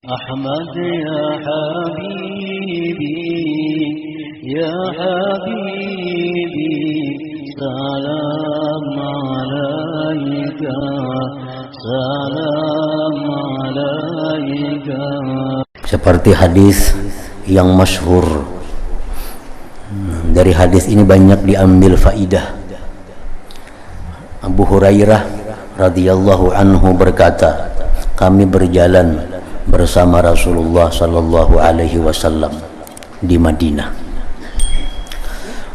أحمد يا حبيبي يا حبيبي سلام عليك سلام عليك. Seperti hadis yang masyhur, dari hadis ini banyak diambil faidah. Abu Hurairah radhiyallahu anhu berkata, kami berjalan bersama Rasulullah sallallahu alaihi wasallam di Madinah.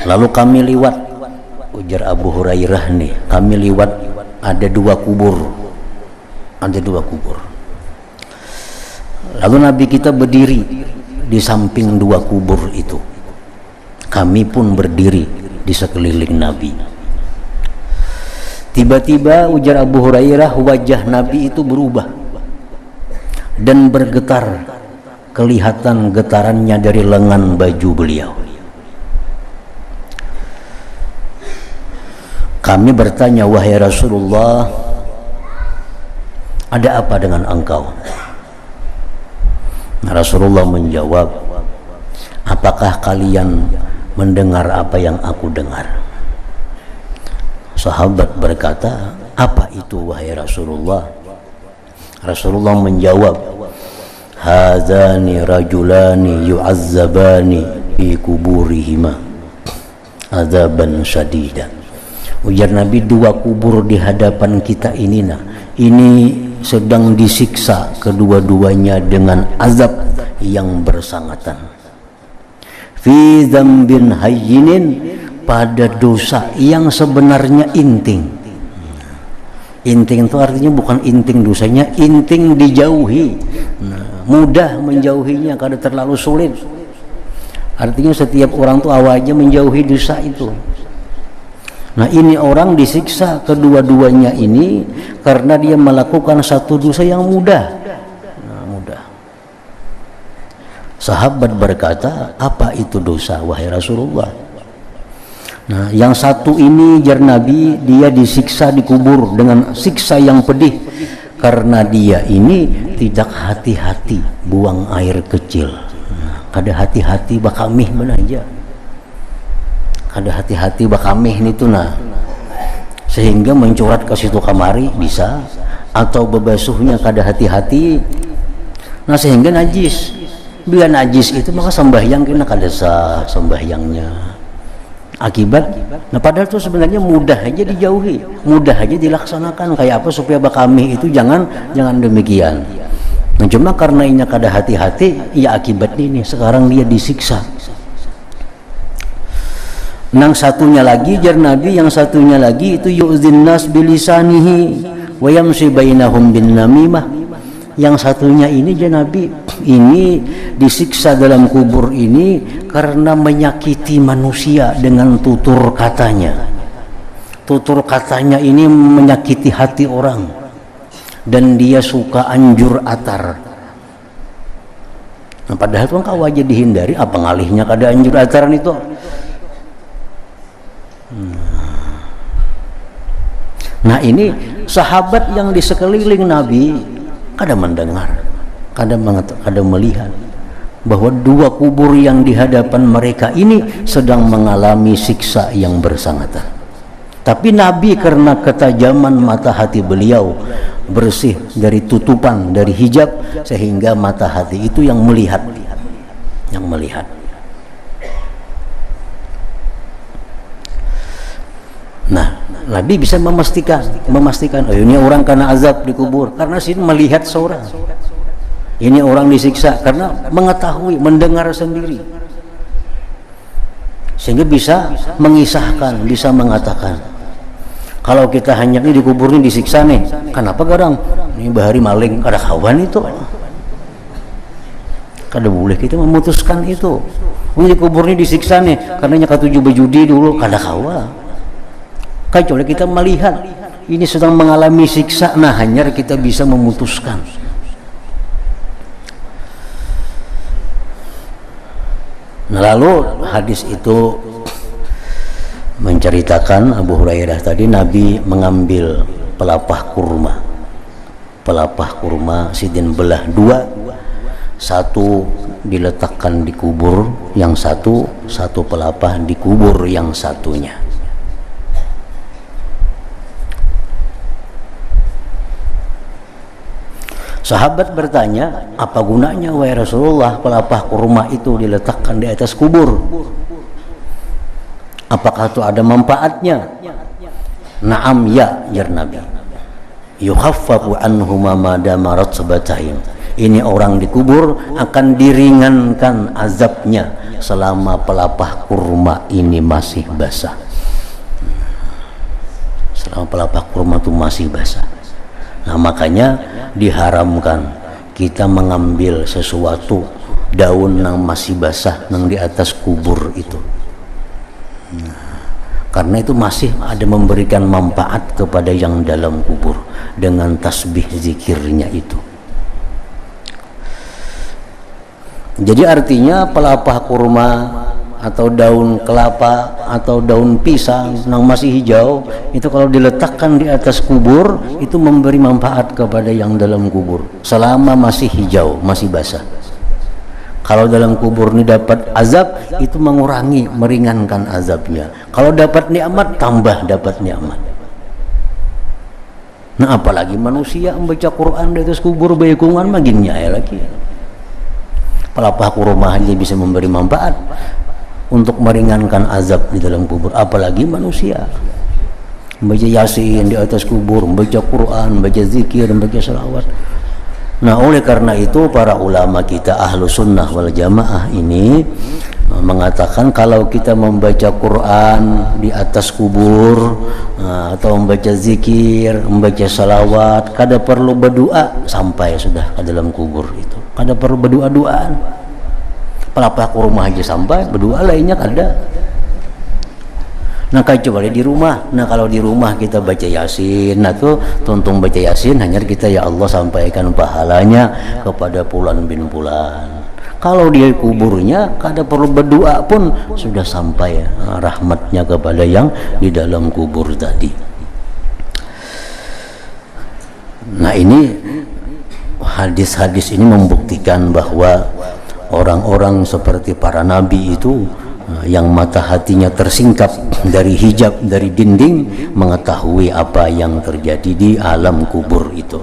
Lalu kami liwat, ujar Abu Hurairah nih, kami liwat ada dua kubur. Lalu Nabi kita berdiri di samping dua kubur itu. Kami pun berdiri di sekeliling Nabi. Tiba-tiba ujar Abu Hurairah, wajah Nabi itu berubah dan bergetar, kelihatan getarannya dari lengan baju beliau. Kami bertanya, wahai Rasulullah, ada apa dengan engkau? Rasulullah menjawab, apakah kalian mendengar apa yang aku dengar? Sahabat berkata, apa itu wahai Rasulullah? Rasulullah menjawab, hadzani rajulani yu'azzabani fi kuburihima azaban syadida. Ujar Nabi, dua kubur di hadapan kita ini sedang disiksa kedua-duanya dengan azab yang bersangatan. Fi dzambin hayyinin, pada dosa yang sebenarnya inting. Inting itu artinya bukan inting dosanya, inting dijauhi, mudah menjauhinya karena terlalu sulit. Artinya setiap orang tuh awalnya menjauhi dosa itu. Nah, ini orang disiksa kedua-duanya ini karena dia melakukan satu dosa yang mudah. Mudah. Sahabat berkata, apa itu dosa wahai Rasulullah? Nah, yang satu ini, jar Nabi, dia disiksa di kubur dengan siksa yang pedih karena dia ini tidak hati-hati buang air kecil. Kada hati-hati bakamih mana aja. Kada hati-hati bakamih itu sehingga mencurat ke situ kamari bisa, atau bebasuhnya kada hati-hati. Nah, sehingga najis. Bila najis itu maka sembahyang kena kada sah sembahyangnya. Akibat, padahal itu sebenarnya mudah aja dijauhi, mudah aja dilaksanakan. Kayak apa supaya bakamih itu jangan demikian. Nah, cuma karena ini kada hati-hati, ya akibat ini sekarang dia disiksa. Nang satunya lagi, jar Nabi, yang satunya lagi itu yu'zin nas bilisanihi wa yamshi bainahum bin namimah. Yang satunya ini, jar Nabi, ini disiksa dalam kubur ini karena menyakiti manusia dengan tutur katanya. Tutur katanya ini menyakiti hati orang, dan dia suka anjur atar. Nah, padahal itu kan wajib dihindari, apa ngalihnya kada anjur ataran itu. Nah, ini sahabat yang di sekeliling Nabi kada mendengar, kada melihat bahwa dua kubur yang di hadapan mereka ini sedang mengalami siksa yang bersangatan. Tapi Nabi karena ketajaman mata hati beliau bersih dari tutupan, dari hijab, sehingga mata hati itu yang melihat. Nah, Nabi bisa memastikan, oh ini orang karena azab di kubur karena sini melihat seorang. Ini orang disiksa karena mengetahui, mendengar sendiri. Sehingga bisa mengisahkan, bisa mengatakan. Kalau kita hanya ini di kubur ini disiksa nih, kenapa garang? Ini bahari maling, kada kawan itu. Kada boleh kita memutuskan itu. Ini di kubur ini disiksa nih, karena nyaka 7 berjudi dulu, kada kawan. Kecuali kita melihat ini sedang mengalami siksa, nah hanya kita bisa memutuskan. Nah, lalu hadis itu menceritakan Abu Hurairah tadi, Nabi mengambil pelepah kurma sidin belah dua, satu diletakkan di kubur yang satu pelepah dikubur yang satunya. Sahabat bertanya, apa gunanya wahai Rasulullah pelepah kurma itu diletakkan di atas kubur? Apakah itu ada manfaatnya? Naam ya, jar Nabi. Yukhaffafu anhuma ma dama ratsabatain. Ini orang dikubur akan diringankan azabnya selama pelepah kurma ini masih basah. Selama pelepah kurma itu masih basah. Nah, makanya diharamkan kita mengambil sesuatu daun yang masih basah yang di atas kubur itu. Karena itu masih ada memberikan manfaat kepada yang dalam kubur dengan tasbih zikirnya itu. Jadi artinya pelepah kurma atau daun kelapa atau daun pisang yang masih hijau itu kalau diletakkan di atas kubur itu memberi manfaat kepada yang dalam kubur selama masih hijau, masih basah. Kalau dalam kubur ini dapat azab, itu mengurangi, meringankan azabnya. Kalau dapat nikmat, tambah dapat nikmat. Nah, apalagi manusia membaca Quran di atas kubur bayikungan makin nyaya lagi. Pelepah kurma hanya bisa memberi manfaat untuk meringankan azab di dalam kubur, apalagi manusia. Membaca Yasin di atas kubur, membaca Quran, membaca zikir, membaca salawat. Nah, oleh karena itu para ulama kita ahlu sunnah wal jamaah ini mengatakan kalau kita membaca Quran di atas kubur atau membaca zikir, membaca salawat, kada perlu berdoa sampai sudah ke dalam kubur itu. Kada perlu berdoa-doaan. Pelepah kurma aja sampai, berdoa lainnya kada. Nah, kecuali di rumah. Nah, kalau di rumah kita baca Yasin, nah tuh tuntung baca Yasin hanya kita ya Allah sampaikan pahalanya kepada Fulan bin Fulan. Kalau dia kuburnya kada perlu berdoa pun sudah sampai rahmatnya kepada yang di dalam kubur tadi. Nah, ini hadis-hadis ini membuktikan bahwa orang-orang seperti para nabi itu yang mata hatinya tersingkap dari hijab, dari dinding, mengetahui apa yang terjadi di alam kubur itu.